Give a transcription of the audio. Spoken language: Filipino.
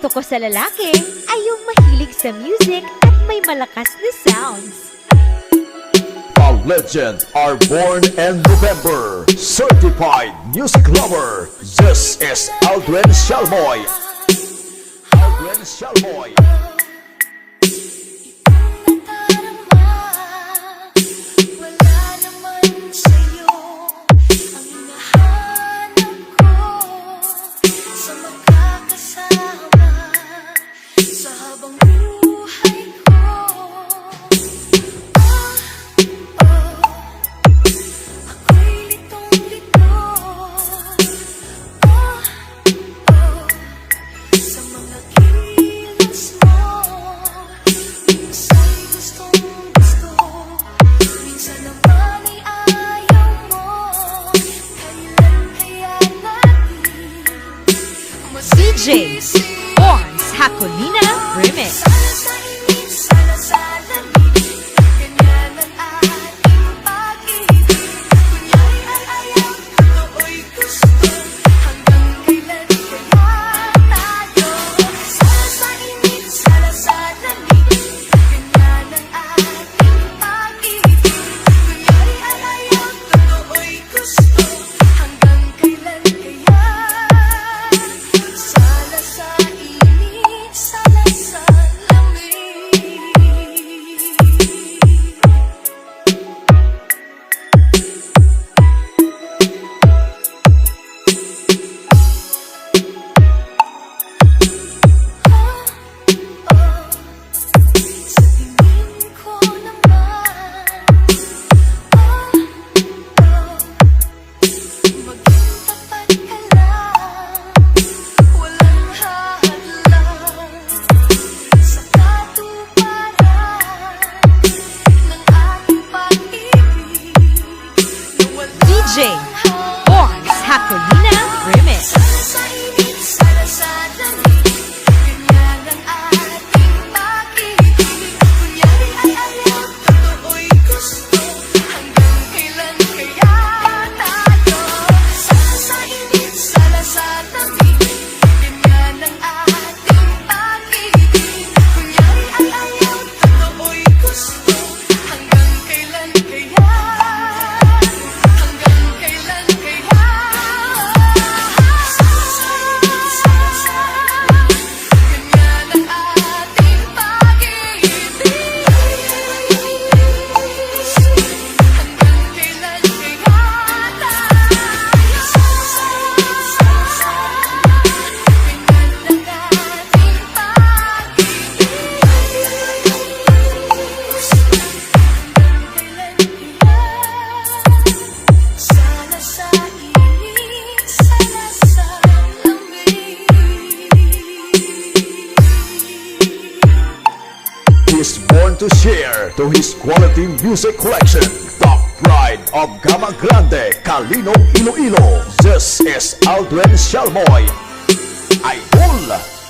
gusto ko sa lalaki ay yung mahilig sa music at may malakas na sounds. A legend are born in November. Certified music lover. This is Aldrin Shalmoy. Aldrin Shalmoy. DJ Orns Hacolina Remix. DJ Orns Hacolina Remix. Is born to share to his quality music collection. Top pride of Gama Grande, Calino, Iloilo. This is Aldrin Shalmoy. Idol.